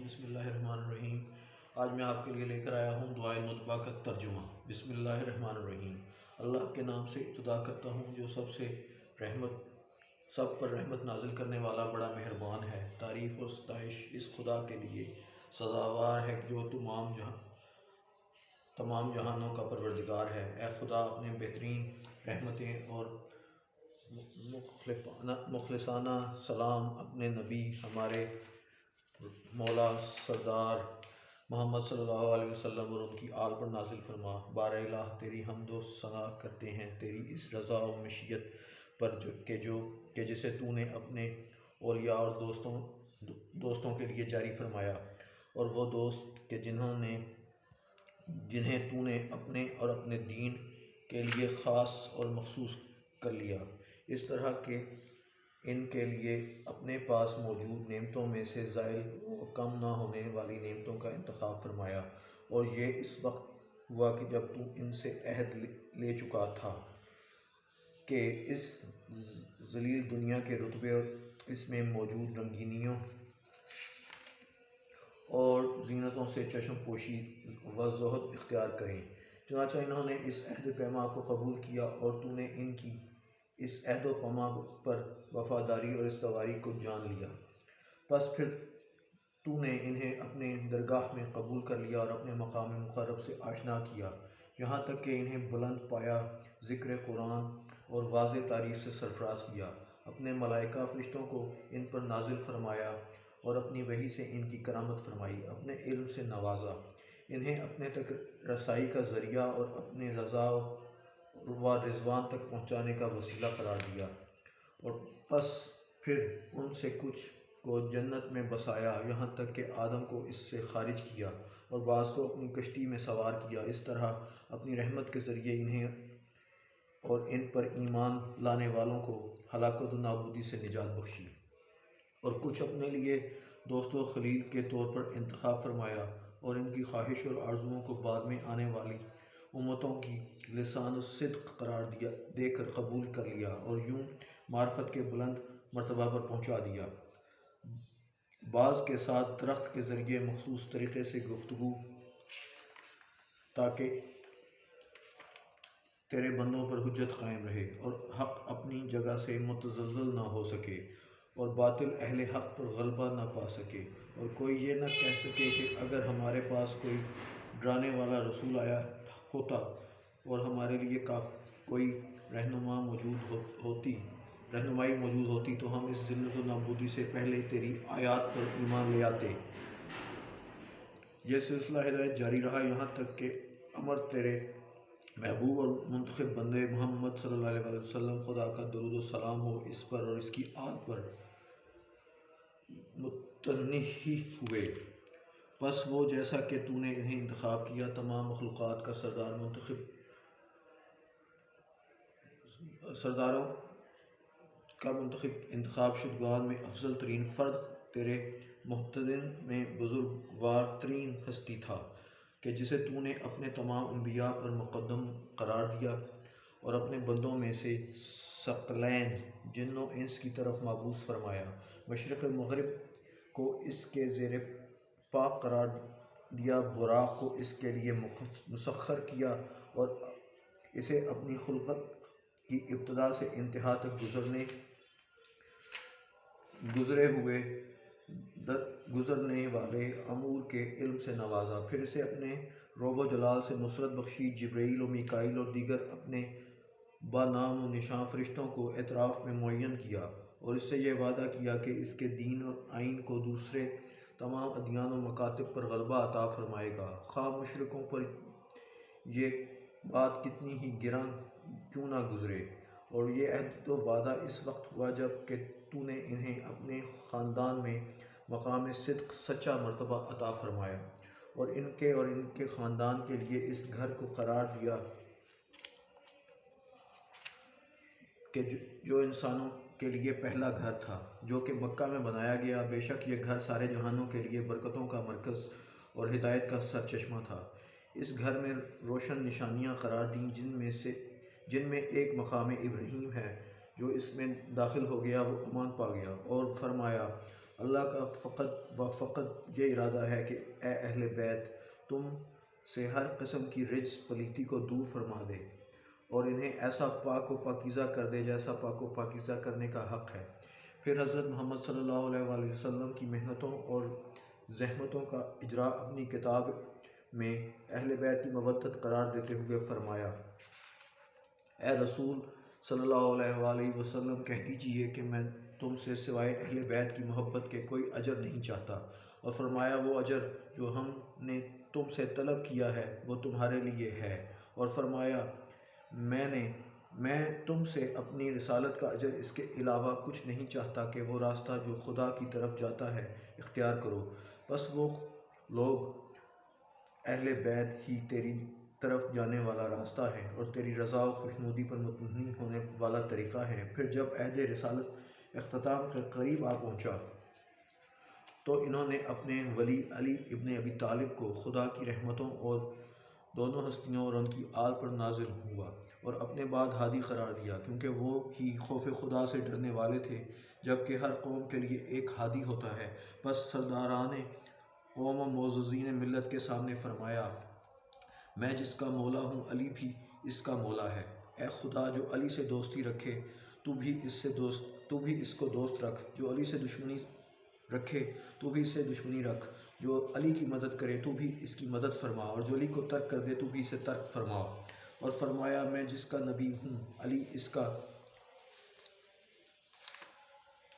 بسم اللہ الرحمن الرحیم۔ آج میں آپ کے لیے لے کر آیا ہوں دعائے ندبہ کا ترجمہ۔ بسم اللہ الرحمن الرحیم۔ اللہ کے نام سے ابتدا کرتا ہوں جو سب پر رحمت نازل کرنے والا بڑا مہربان ہے۔ تعریف اور ستائش اس خدا کے لیے سزاوار ہے جو تمام جہانوں کا پروردگار ہے۔ اے خدا، اپنے بہترین رحمتیں اور مخلصانہ سلام اپنے نبی ہمارے مولا سردار محمد صلی اللہ علیہ وسلم اور ان کی آل پر نازل فرما۔ بار الہ تیری حمد و ثنا کرتے ہیں تیری اس رضا و مشیت پر کہ جسے تو نے اپنے اولیاء اور دوستوں کے لیے جاری فرمایا، اور وہ دوست کہ جنہیں تو نے اپنے اور اپنے دین کے لیے خاص اور مخصوص کر لیا، اس طرح کہ ان کے لیے اپنے پاس موجود نعمتوں میں سے زائل و کم نہ ہونے والی نعمتوں کا انتخاب فرمایا۔ اور یہ اس وقت ہوا کہ جب تو ان سے عہد لے چکا تھا کہ اس ذلیل دنیا کے رتبے اور اس میں موجود رنگینیوں اور زینتوں سے چشم پوشی و زہد اختیار کریں۔ چنانچہ انہوں نے اس عہد پیما کو قبول کیا اور تو نے ان کی اس عہد و پیما پر وفاداری اور استواری کو جان لیا۔ پس پھر تو نے انہیں اپنے درگاہ میں قبول کر لیا اور اپنے مقام مقرب سے آشنا کیا، یہاں تک کہ انہیں بلند پایہ ذکر قرآن اور واضح تعریف سے سرفراز کیا، اپنے ملائکہ فرشتوں کو ان پر نازل فرمایا اور اپنی وحی سے ان کی کرامت فرمائی، اپنے علم سے نوازا، انہیں اپنے تک رسائی کا ذریعہ اور اپنے رضا و رضوان تک پہنچانے کا وسیلہ قرار دیا، اور پس پھر ان سے کچھ کو جنت میں بسایا، یہاں تک کہ آدم کو اس سے خارج کیا اور بعض کو اپنی کشتی میں سوار کیا۔ اس طرح اپنی رحمت کے ذریعے انہیں اور ان پر ایمان لانے والوں کو ہلاکت و نابودی سے نجات بخشی، اور کچھ اپنے لیے دوست و خلیل کے طور پر انتخاب فرمایا، اور ان کی خواہش اور آرزوؤں کو بعد میں آنے والی امتوں کی لسان الصدق قرار دے کر قبول کر لیا، اور یوں معرفت کے بلند مرتبہ پر پہنچا دیا۔ بعض کے ساتھ درخت کے ذریعے مخصوص طریقے سے گفتگو تاکہ تیرے بندوں پر حجت قائم رہے اور حق اپنی جگہ سے متزلزل نہ ہو سکے اور باطل اہل حق پر غلبہ نہ پا سکے، اور کوئی یہ نہ کہہ سکے کہ اگر ہمارے پاس کوئی ڈرانے والا رسول آیا ہوتا اور ہمارے لیے کوئی رہنمائی موجود ہوتی تو ہم اس ذلت و نابودی سے پہلے تیری آیات پر ایمان لے آتے۔ یہ سلسلہ ہدایت جاری رہا یہاں تک کہ امر تیرے محبوب اور منتخب بندے محمد صلی اللہ علیہ وسلم، خدا کا درود و سلام ہو اس پر اور اس کی آل پر، متنحی ہوئے۔ پس وہ جیسا کہ تو نے انہیں انتخاب کیا، تمام مخلوقات کا سرداروں کا انتخاب شدگان میں افضل ترین فرد تیرے محتدین میں بزرگوار ترین ہستی تھا کہ جسے تو نے اپنے تمام انبیاء پر مقدم قرار دیا اور اپنے بندوں میں سے ثقلین جن و انس کی طرف مبعوث فرمایا، مشرق مغرب کو اس کے زیر پا قرار دیا، براق کو اس کے لیے مسخر کیا اور اسے اپنی خلقت کی ابتدا سے انتہا تک گزرنے والے امور کے علم سے نوازا، پھر اسے اپنے رعب و جلال سے نصرت بخشی، جبرائیل و میکائیل اور دیگر اپنے با نام و نشان فرشتوں کو اطراف میں معین کیا، اور اس سے یہ وعدہ کیا کہ اس کے دین اور آئین کو دوسرے تمام ادیان و مکاتب پر غلبہ عطا فرمائے گا، خواہ مشرکوں پر یہ بات کتنی ہی گراں کیوں نہ گزرے۔ اور یہ عہد و وعدہ اس وقت ہوا جب کہ تو نے انہیں اپنے خاندان میں مقام صدق سچا مرتبہ عطا فرمایا اور ان کے خاندان کے لیے اس گھر کو قرار دیا کہ جو انسانوں کے لیے پہلا گھر تھا، جو کہ مکہ میں بنایا گیا، بے شک یہ گھر سارے جہانوں کے لیے برکتوں کا مرکز اور ہدایت کا سرچشمہ تھا۔ اس گھر میں روشن نشانیاں قرار دیں جن میں ایک مقام ابراہیم ہے، جو اس میں داخل ہو گیا وہ امان پا گیا، اور فرمایا اللہ کا فقط یہ ارادہ ہے کہ اے اہل بیت تم سے ہر قسم کی رجس پلیتی کو دور فرما دے اور انہیں ایسا پاک و پاکیزہ کر دے جیسا پاک و پاکیزہ کرنے کا حق ہے۔ پھر حضرت محمد صلی اللہ علیہ وآلہ وسلم کی محنتوں اور زحمتوں کا اجرا اپنی کتاب میں اہل بیت کی مودت قرار دیتے ہوئے فرمایا، اے رسول صلی اللہ علیہ وآلہ وسلم کہہ دیجئے کہ میں تم سے سوائے اہل بیت کی محبت کے کوئی اجر نہیں چاہتا، اور فرمایا وہ اجر جو ہم نے تم سے طلب کیا ہے وہ تمہارے لیے ہے، اور فرمایا میں تم سے اپنی رسالت کا اجر اس کے علاوہ کچھ نہیں چاہتا کہ وہ راستہ جو خدا کی طرف جاتا ہے اختیار کرو۔ بس وہ لوگ اہل بیت ہی تیری طرف جانے والا راستہ ہے اور تیری رضا و خوشنودی پر مبنی ہونے والا طریقہ ہے۔ پھر جب عہد رسالت اختتام کے قریب آ پہنچا تو انہوں نے اپنے ولی علی ابن ابی طالب کو خدا کی رحمتوں اور دونوں ہستیوں اور ان کی آل پر نازل ہوا اور اپنے بعد ہادی قرار دیا، کیونکہ وہ ہی خوف خدا سے ڈرنے والے تھے، جبکہ ہر قوم کے لیے ایک ہادی ہوتا ہے۔ بس سرداران قوم و معززین ملت کے سامنے فرمایا، میں جس کا مولا ہوں علی بھی اس کا مولا ہے۔ اے خدا جو علی سے دوستی رکھے تو بھی اس کو دوست رکھ، جو علی سے دشمنی رکھے تو بھی اس سے دشمنی رکھ، جو علی کی مدد کرے تو بھی اس کی مدد فرما، اور جو علی کو ترک کر دے تو بھی اسے ترک فرما۔ اور فرمایا میں جس کا نبی ہوں علی اس کا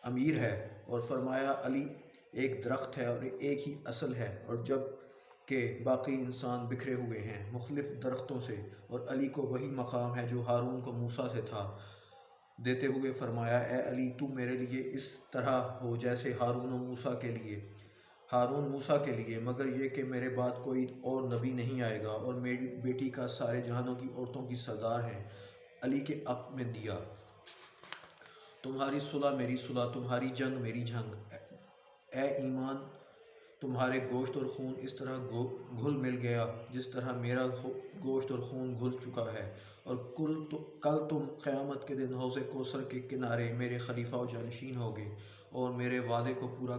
امیر ہے، اور فرمایا علی ایک درخت ہے اور ایک ہی اصل ہے، اور جب کہ باقی انسان بکھرے ہوئے ہیں مختلف درختوں سے، اور علی کو وہی مقام ہے جو ہارون کو موسیٰ سے تھا، دیتے ہوئے فرمایا اے علی تو میرے لیے اس طرح ہو جیسے ہارون موسیٰ کے لیے، مگر یہ کہ میرے بعد کوئی اور نبی نہیں آئے گا اور میری بیٹی کا سارے جہانوں کی عورتوں کی سردار ہے۔ علی کے حق میں دیا، تمہاری صلح میری صلح، تمہاری جنگ میری جنگ، اے ایمان تمہارے گوشت اور خون اس طرح گھل مل گیا جس طرح میرا گوشت اور خون گھل چکا ہے، اور کل تم قیامت کے دن حوض کوثر کے کنارے میرے خلیفہ و جانشین ہوگے اور میرے وعدے کو پورا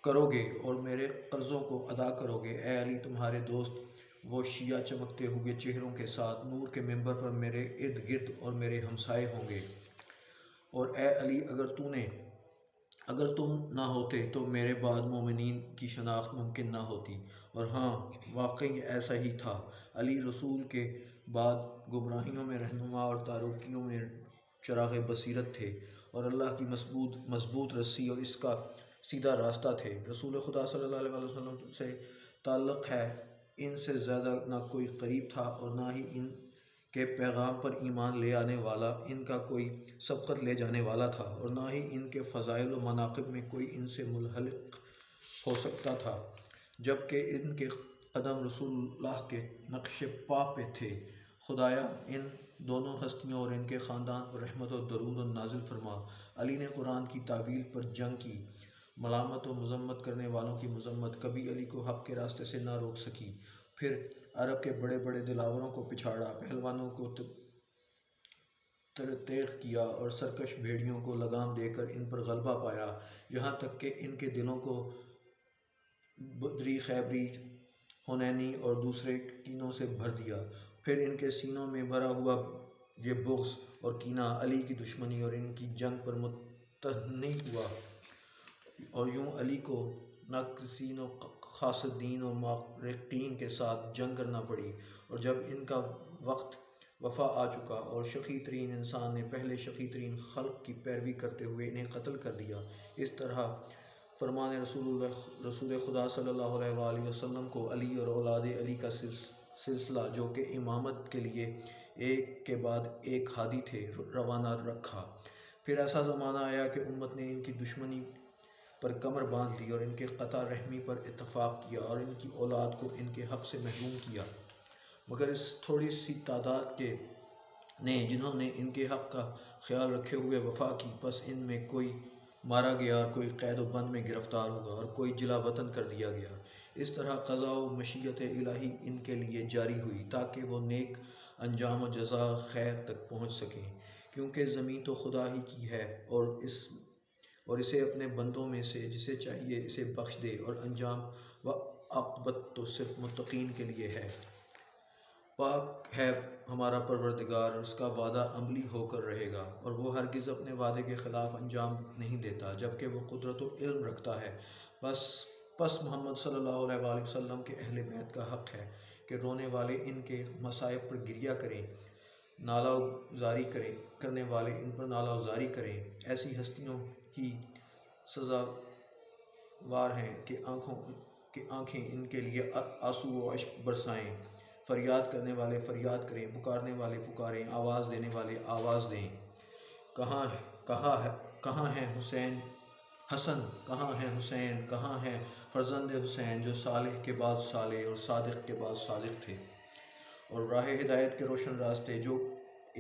کرو گے اور میرے قرضوں کو ادا کرو گے۔ اے علی تمہارے دوست وہ شیعہ چمکتے ہوئے چہروں کے ساتھ نور کے منبر پر میرے ارد گرد اور میرے ہمسائے ہوں گے، اور اے علی اگر تم نہ ہوتے تو میرے بعد مومنین کی شناخت ممکن نہ ہوتی، اور ہاں واقعی ایسا ہی تھا۔ علی رسول کے بعد گمراہیوں میں رہنما اور تاریکیوں میں چراغ بصیرت تھے، اور اللہ کی مضبوط رسی اور اس کا سیدھا راستہ تھے۔ رسول خدا صلی اللہ علیہ وسلم سے تعلق ہے ان سے زیادہ نہ کوئی قریب تھا اور نہ ہی ان کے پیغام پر ایمان لے آنے والا ان کا کوئی سبقت لے جانے والا تھا، اور نہ ہی ان کے فضائل و مناقب میں کوئی ان سے ملحق ہو سکتا تھا، جبکہ ان کے قدم رسول اللہ کے نقش پا پہ تھے۔ خدایا ان دونوں ہستیوں اور ان کے خاندان پر رحمت و درود نازل فرما۔ علی نے قرآن کی تعویل پر جنگ کی، ملامت و مذمت کرنے والوں کی مذمت کبھی علی کو حق کے راستے سے نہ روک سکی۔ پھر عرب کے بڑے بڑے دلاوروں کو پچھاڑا، پہلوانوں کو تیغ کیا اور سرکش بھیڑیوں کو لگام دے کر ان پر غلبہ پایا، یہاں تک کہ ان کے دلوں کو بدری، خیبری، حنینی اور دوسرے کینوں سے بھر دیا۔ پھر ان کے سینوں میں بھرا ہوا یہ بغض اور کینہ علی کی دشمنی اور ان کی جنگ پر متنی ہوا، اور یوں علی کو ناقصین و حاسدین و مارقین کے ساتھ جنگ کرنا پڑی، اور جب ان کا وقت وفا آ چکا اور شقی ترین انسان نے پہلے شقی ترین خلق کی پیروی کرتے ہوئے انہیں قتل کر دیا، اس طرح فرمان رسول خدا صلی اللہ علیہ وآلہ وسلم کو علی اور اولاد علی کا سلسلہ جو کہ امامت کے لیے ایک کے بعد ایک ہادی تھے روانہ رکھا۔ پھر ایسا زمانہ آیا کہ امت نے ان کی دشمنی پر کمر باندھ لی اور ان کے قطع رحمی پر اتفاق کیا اور ان کی اولاد کو ان کے حق سے محروم کیا، مگر اس تھوڑی سی تعداد کے نے جنہوں نے ان کے حق کا خیال رکھے ہوئے وفا کی، پس ان میں کوئی مارا گیا اور کوئی قید و بند میں گرفتار ہوا اور کوئی جلا وطن کر دیا گیا۔ اس طرح قضاء و مشیت الہی ان کے لیے جاری ہوئی تاکہ وہ نیک انجام و جزا خیر تک پہنچ سکیں، کیونکہ زمین تو خدا ہی کی ہے اور اس اور اسے اپنے بندوں میں سے جسے چاہیے اسے بخش دے، اور انجام و عاقبت تو صرف متقین کے لیے ہے۔ پاک ہے ہمارا پروردگار، اور اس کا وعدہ عملی ہو کر رہے گا، اور وہ ہرگز اپنے وعدے کے خلاف انجام نہیں دیتا، جبکہ وہ قدرت و علم رکھتا ہے۔ پس محمد صلی اللہ علیہ وآلہ وسلم کے اہل بیت کا حق ہے کہ رونے والے ان کے مصائب پر گریہ کریں، نالہ زاری کرنے والے ان پر نالہ زاری کریں۔ ایسی ہستیوں ہی سزاوار ہیں کہ آنکھیں ان کے لیے آنسو و اشک برسائیں، فریاد کرنے والے فریاد کریں، پکارنے والے پکاریں، آواز دینے والے آواز دیں۔ کہاں ہے حسن، کہاں ہے حسین، کہاں ہے فرزند حسین، جو صالح کے بعد صالح اور صادق کے بعد صادق تھے، اور راہ ہدایت کے روشن راستے جو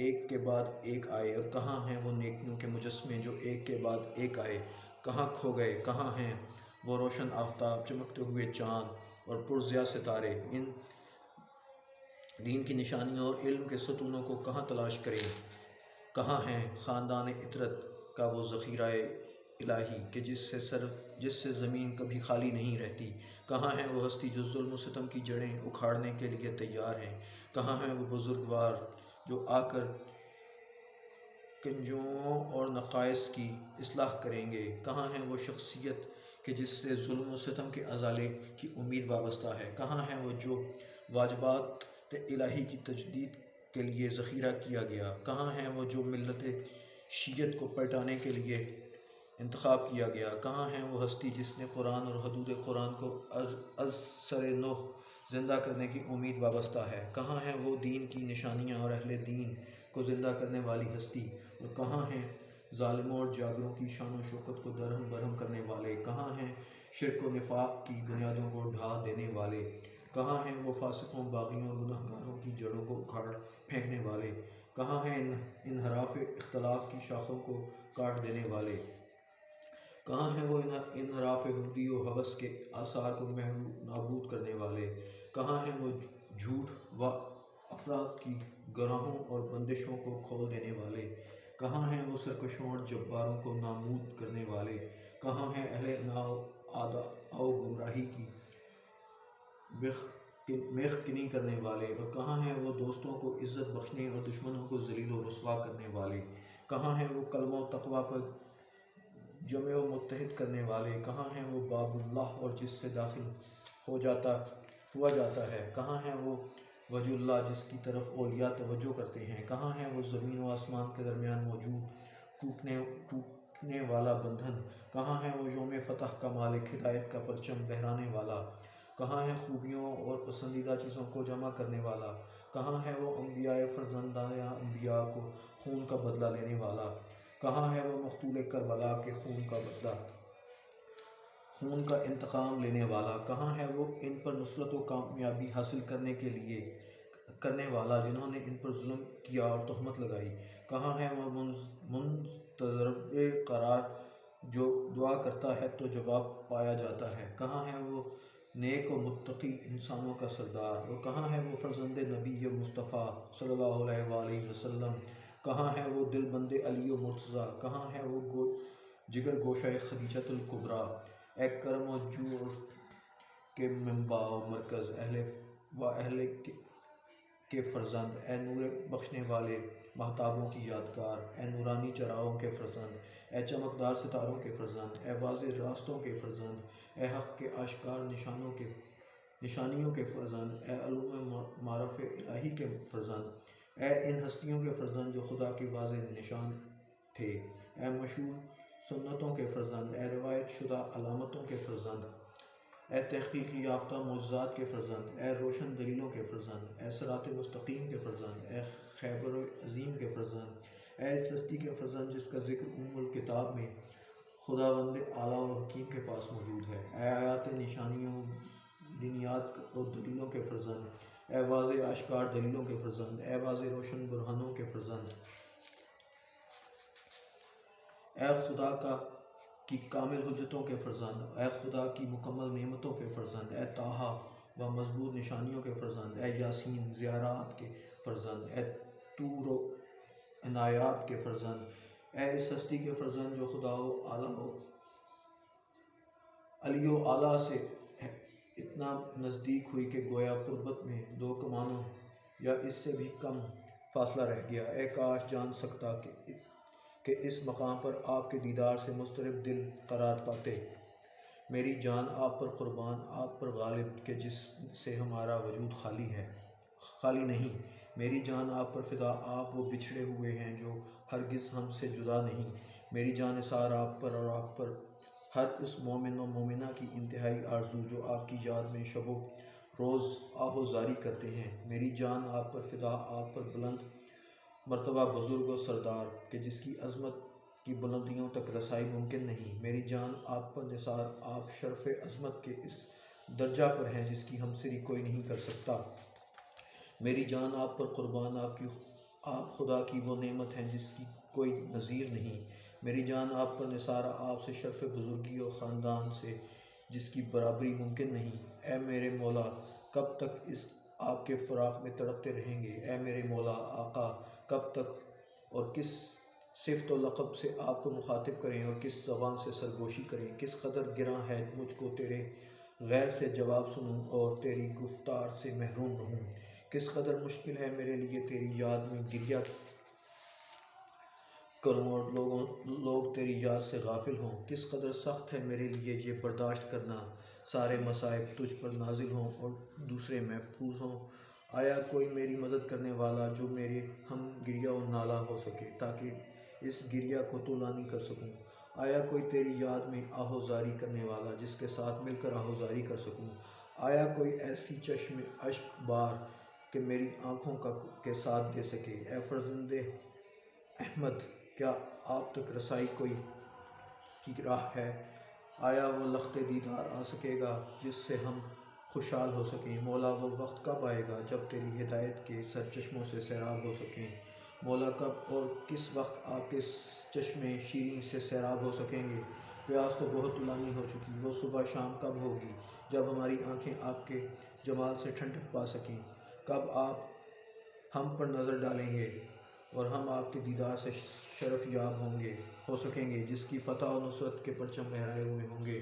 ایک کے بعد ایک آئے، اور کہاں ہیں وہ نیکیوں کے مجسمے جو ایک کے بعد ایک آئے، کہاں کھو گئے، کہاں ہیں وہ روشن آفتاب، چمکتے ہوئے چاند اور پرضیاء ستارے، ان دین کی نشانیوں اور علم کے ستونوں کو کہاں تلاش کریں؟ کہاں ہیں خاندان عطرت کا وہ ذخیرہ الہی کہ جس سے زمین کبھی خالی نہیں رہتی؟ کہاں ہے وہ ہستی جو ظلم و ستم کی جڑیں اکھاڑنے کے لیے تیار ہیں؟ کہاں ہیں وہ بزرگوار جو آ کر کنجوؤں اور نقائص کی اصلاح کریں گے؟ کہاں ہے وہ شخصیت کہ جس سے ظلم و ستم کے ازالے کی امید وابستہ ہے؟ کہاں ہے وہ جو واجبات الہی کی تجدید کے لیے ذخیرہ کیا گیا؟ کہاں ہے وہ جو ملت شیعت کو پلٹانے کے لیے انتخاب کیا گیا؟ کہاں ہے وہ ہستی جس نے قرآن اور حدود قرآن کو از سر نو زندہ کرنے کی امید وابستہ ہے؟ کہاں ہے وہ دین کی نشانیاں اور اہل دین کو زندہ کرنے والی ہستی؟ اور کہاں ہیں ظالموں اور جابروں کی شان و شوکت کو درہم برہم کرنے والے؟ کہاں ہیں شرک و نفاق کی بنیادوں کو ڈھا دینے والے؟ کہاں ہیں وہ فاسقوں، باغیوں اور گنہگاروں کی جڑوں کو اکھاڑ پھینکنے والے؟ کہاں ہیں انحراف اختلاف کی شاخوں کو کاٹ دینے والے؟ کہاں ہیں وہ انحراف حدی و ہوس کے آثار کو نابود کرنے والے؟ کہاں ہیں وہ جھوٹ و افراد کی گروہوں اور بندشوں کو کھول دینے والے؟ کہاں ہیں وہ سرکشوں اور جباروں کو نابود کرنے والے؟ کہاں ہیں اہل اعداء و گمراہی کی میخ کنی کرنے والے؟ اور کہاں ہیں وہ دوستوں کو عزت بخشنے اور دشمنوں کو ذلیل و رسوا کرنے والے؟ کہاں ہیں وہ کلمہ و تقویٰ پر جمع و متحد کرنے والے؟ کہاں ہیں وہ باب اللہ اور جس سے داخل ہوا جاتا ہے؟ کہاں ہیں وہ وجہ اللہ جس کی طرف اولیاء توجہ کرتے ہیں؟ کہاں ہیں وہ زمین و آسمان کے درمیان موجود ٹوٹنے والا بندھن؟ کہاں ہے وہ یوم فتح کا مالک، ہدایت کا پرچم لہرانے والا؟ کہاں ہے خوبیوں اور پسندیدہ چیزوں کو جمع کرنے والا؟ کہاں ہے وہ انبیاء فرزندان انبیاء کو خون کا بدلہ لینے والا؟ کہاں ہے وہ مقتول کربلا کے خون کا انتقام لینے والا؟ کہاں ہے وہ ان پر نصرت و کامیابی حاصل کرنے والا جنہوں نے ان پر ظلم کیا اور تہمت لگائی؟ کہاں ہے وہ منتظرب قرار جو دعا کرتا ہے تو جواب پایا جاتا ہے؟ کہاں ہے وہ نیک و متقی انسانوں کا سردار؟ اور کہاں ہے وہ فرزند نبی مصطفیٰ صلی اللہ علیہ وآلہ وسلم؟ کہاں ہے وہ دل بند علی و مرتضیٰ؟ کہاں ہے وہ جگر گوشہ خدیجۃ الکبریٰ؟ اے کرم و جود کے منبع و مرکز، اہل کے فرزند، اے نور بخشنے والے مہتابوں کی یادگار، اے نورانی چراغوں کے فرزند، اے چمکدار ستاروں کے فرزند، اے واضح راستوں کے فرزند، اے حق کے آشکار نشانیوں کے فرزند، اے علوم معرف الہی کے فرزند، اے ان ہستیوں کے فرزند جو خدا کے واضح نشان تھے، اے مشہور سنتوں کے فرزند، اے روایت شدہ علامتوں کے فرزند، اے تحقیق یافتہ معجزات کے فرزند، اے روشن دلیلوں کے فرزند، اے صراط مستقیم کے فرزند، اے خیبر عظیم کے فرزند، اے اس ہستی کے فرزند جس کا ذکر الکتاب میں خداوند اعلیٰ و حکیم کے پاس موجود ہے، اے آیات نشانیوں دینیات اور دلیلوں کے فرزند، اے واضح آشکار دلیلوں کے فرزند، اے واضح روشن برہانوں کے فرزند، اے خدا کی کامل حجتوں کے فرزند، اے خدا کی مکمل نعمتوں کے فرزند، اے طٰہٰ و مضبوط نشانیوں کے فرزند، اے یاسین زیارات کے فرزند، اے طور و عنایات کے فرزند، اے اس ہستی کے فرزند جو خدا و اعلیٰ ہو علی و اعلیٰ سے اتنا نزدیک ہوئی کہ گویا قربت میں 2 کمانوں یا اس سے بھی کم فاصلہ رہ گیا۔ اے کاش جان سکتا کہ اس مقام پر آپ کے دیدار سے مضطرب دل قرار پاتے۔ میری جان آپ پر قربان، آپ پر غالب کہ جس سے ہمارا وجود خالی نہیں۔ میری جان آپ پر فدا، آپ وہ بچھڑے ہوئے ہیں جو ہرگز ہم سے جدا نہیں۔ میری جان نثار آپ پر اور آپ پر ہر اس مومن و مومنہ کی انتہائی آرزو جو آپ کی یاد میں شب و روز آہوزاری کرتے ہیں۔ میری جان آپ پر فدا، آپ پر بلند مرتبہ بزرگ و سردار کہ جس کی عظمت کی بلندیوں تک رسائی ممکن نہیں۔ میری جان آپ پر نثار، آپ شرف عظمت کے اس درجہ پر ہیں جس کی ہمسری کوئی نہیں کر سکتا۔ میری جان آپ پر قربان، آپ خدا کی وہ نعمت ہیں جس کی کوئی نظیر نہیں۔ میری جان آپ پر نثار، آپ سے شرف بزرگی و خاندان سے جس کی برابری ممکن نہیں۔ اے میرے مولا، کب تک اس آپ کے فراق میں تڑپتے رہیں گے؟ اے میرے مولا آقا، کب تک اور کس صفت و لقب سے آپ کو مخاطب کریں اور کس زبان سے سرگوشی کریں؟ کس قدر گراں ہے مجھ کو تیرے غیر سے جواب سنوں اور تیری گفتار سے محروم رہوں۔ کس قدر مشکل ہے میرے لیے تیری یاد میں گریہ کروں اور لوگ تیری یاد سے غافل ہوں۔ کس قدر سخت ہے میرے لیے یہ برداشت کرنا، سارے مصائب تجھ پر نازل ہوں اور دوسرے محفوظ ہوں۔ آیا کوئی میری مدد کرنے والا جو میرے ہم گریہ و نالہ ہو سکے تاکہ اس گریہ کو طولانی کر سکوں؟ آیا کوئی تیری یاد میں آہوزاری کرنے والا جس کے ساتھ مل کر آہوزاری کر سکوں؟ آیا کوئی ایسی چشم اشک بار کہ میری آنکھوں کے ساتھ دے سکے؟ اے فرزند احمد، کیا آپ تک رسائی کی راہ ہے؟ آیا وہ لخت دیدار آ سکے گا جس سے ہم خوشحال ہو سکیں؟ مولا وہ وقت کب آئے گا جب تیری ہدایت کے سرچشموں سے سیراب ہو سکیں؟ مولا کب اور کس وقت آپ کے چشمے شیریں سے سیراب ہو سکیں گے؟ پیاس تو بہت طولانی ہو چکی، وہ صبح شام کب ہوگی جب ہماری آنکھیں آپ کے جمال سے ٹھنڈک پا سکیں؟ کب آپ ہم پر نظر ڈالیں گے اور ہم آپ کے دیدار سے شرف یاب ہو سکیں گے جس کی فتح و نصرت کے پرچم لہرائے ہوئے ہوں گے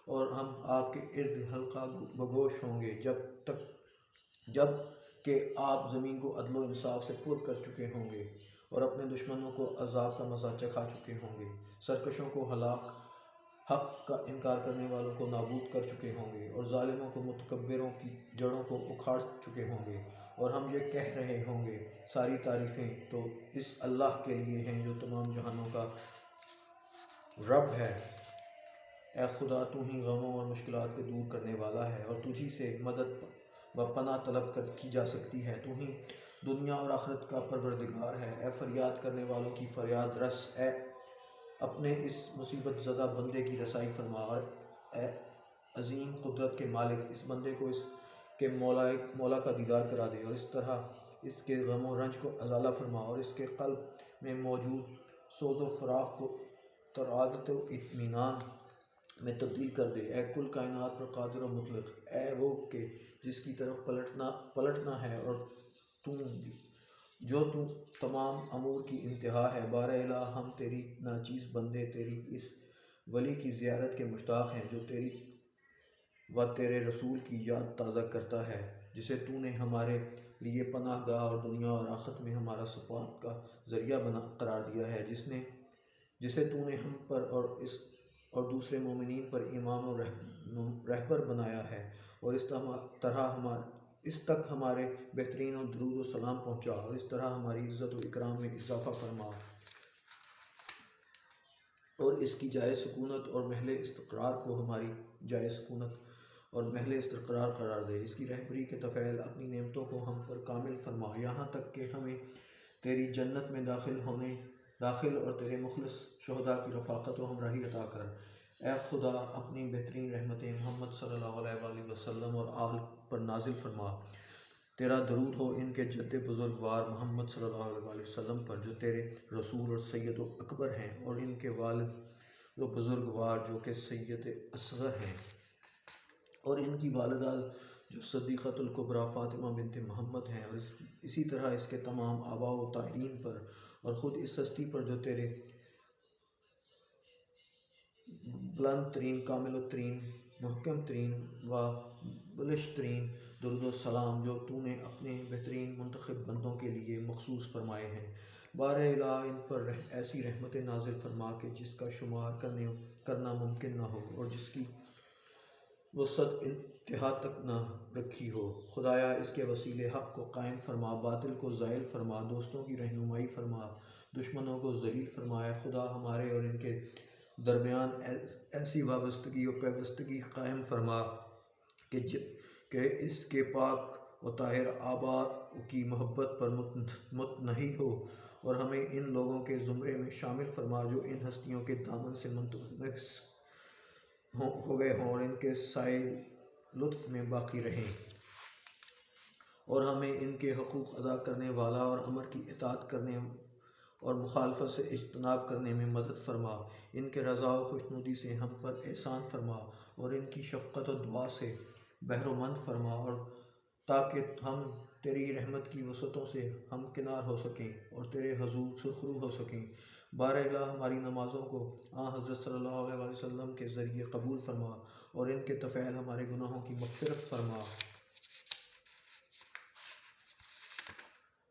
اور ہم آپ کے ارد حلقہ بگوش ہوں گے جب کہ آپ زمین کو عدل و انصاف سے پر کر چکے ہوں گے اور اپنے دشمنوں کو عذاب کا مزہ چکھا چکے ہوں گے، سرکشوں کو ہلاک، حق کا انکار کرنے والوں کو نابود کر چکے ہوں گے اور ظالموں کو متکبروں کی جڑوں کو اکھاڑ چکے ہوں گے، اور ہم یہ کہہ رہے ہوں گے ساری تعریفیں تو اس اللہ کے لیے ہیں جو تمام جہانوں کا رب ہے۔ اے خدا، تو ہی غموں اور مشکلات کو دور کرنے والا ہے اور تجھی سے مدد و پناہ طلب کی جا سکتی ہے۔ تو ہی دنیا اور آخرت کا پروردگار ہے۔ اے فریاد کرنے والوں کی فریاد رس، اے اپنے اس مصیبت زدہ بندے کی رسائی فرما، اور اے عظیم قدرت کے مالک، اس بندے کو اس کے مولا کا دیدار کرا دے اور اس طرح اس کے غم و رنج کو ازالہ فرما اور اس کے قلب میں موجود سوز و فراق کو ترعادت و اطمینان میں تبدیل کر دے۔ اے کل کائنات پر قادر و مطلق، اے وہ کہ جس کی طرف پلٹنا ہے اور جو تمام امور کی انتہا ہے، بار الہ ہم تیری ناچیز بندے تیری اس ولی کی زیارت کے مشتاق ہیں جو تیری و تیرے رسول کی یاد تازہ کرتا ہے، جسے تو نے ہمارے لیے پناہ گاہ اور دنیا اور آخرت میں ہمارا ثبات کا ذریعہ قرار دیا ہے، جسے تو نے ہم پر اور دوسرے مومنین پر امام و رہبر بنایا ہے، اور اس تک ہمارے بہترین و درود و سلام پہنچا اور اس طرح ہماری عزت و اکرام میں اضافہ فرما اور اس کی جائے سکونت اور محل استقرار کو ہماری جائے سکونت اور محل استقرار قرار دے۔ اس کی رہبری کے طفیل اپنی نعمتوں کو ہم پر کامل فرما، یہاں تک کہ ہمیں تیری جنت میں داخل اور تیرے مخلص شہداء کی رفاقت و ہمراہی عطا کر۔ اے خدا، اپنی بہترین رحمتیں محمد صلی اللہ علیہ وآلہ وسلم اور آل پر نازل فرما۔ تیرا درود ہو ان کے جد بزرگوار محمد صلی اللہ علیہ وآلہ وسلم پر جو تیرے رسول اور سید و اکبر ہیں، اور ان کے والد و بزرگوار جو کہ سید اصغر ہیں، اور ان کی والدہ جو صدیقۃ الکبریٰ فاطمہ بنت محمد ہیں، اور اسی طرح اس کے تمام آباء و طاہرین پر، اور خود اس ہستی پر جو تیرے بلند ترین، کامل ترین، محکم ترین و بلش ترین درود و سلام جو تو نے اپنے بہترین منتخب بندوں کے لیے مخصوص فرمائے ہیں۔ بار الہ ان پر ایسی رحمت نازل فرما کہ جس کا شمار کرنا ممکن نہ ہو اور جس کی وسعت انتہا تک نہ رکھی ہو۔ خدایا اس کے وسیلے حق کو قائم فرما، باطل کو زائل فرما، دوستوں کی رہنمائی فرما، دشمنوں کو ذلیل فرمایا۔ خدا ہمارے اور ان کے درمیان ایسی وابستگی و پیوستگی قائم فرما کہ اس کے پاک و طاہر آبا کی محبت پر متنہی ہو، اور ہمیں ان لوگوں کے زمرے میں شامل فرما جو ان ہستیوں کے دامن سے منسلک ہو گئے ہوں اور ان کے سائے لطف میں باقی رہیں، اور ہمیں ان کے حقوق ادا کرنے والا اور امر کی اطاعت کرنے اور مخالفت سے اجتناب کرنے میں مدد فرما۔ ان کے رضا و خوشنودی سے ہم پر احسان فرما اور ان کی شفقت و دعا سے بہرمند فرما، اور تاکہ ہم تیری رحمت کی وسعتوں سے ہمکنار ہو سکیں اور تیرے حضور سرخرو ہو سکیں۔ بار الہ ہماری نمازوں کو حضرت صلی اللہ علیہ وسلم کے ذریعے قبول فرما اور ان کے طفیل ہمارے گناہوں کی مغفرت فرما،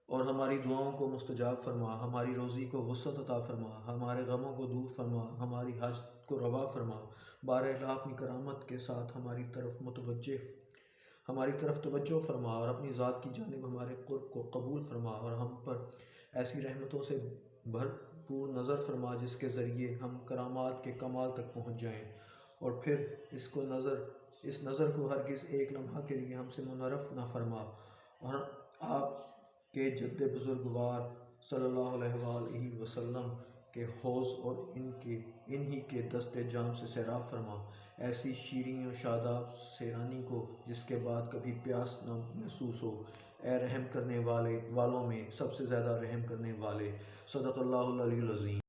اور ہماری دعاؤں کو مستجاب فرما۔ ہماری روزی کو وسعت عطا فرما، ہمارے غموں کو دور فرما، ہماری حاجت کو روا فرما۔ بار الہ اپنی کرامت کے ساتھ ہماری طرف توجہ فرما اور اپنی ذات کی جانب ہمارے قرب کو قبول فرما، اور ہم پر ایسی رحمتوں سے بھرپور نظر فرما جس کے ذریعے ہم کرامات کے کمال تک پہنچ جائیں، اور پھر اس نظر کو ہرگز ایک لمحہ کے لیے ہم سے منحرف نہ فرما، اور آپ کے جد بزرگوار صلی اللہ علیہ وآلہ وسلم کے حوض اور انہی کے دست جام سے سیراب فرما، ایسی شیریں و شاداب سیرانی کو جس کے بعد کبھی پیاس نہ محسوس ہو۔ اے رحم کرنے والوں میں سب سے زیادہ رحم کرنے والے، صدق اللہ العلی العظیم۔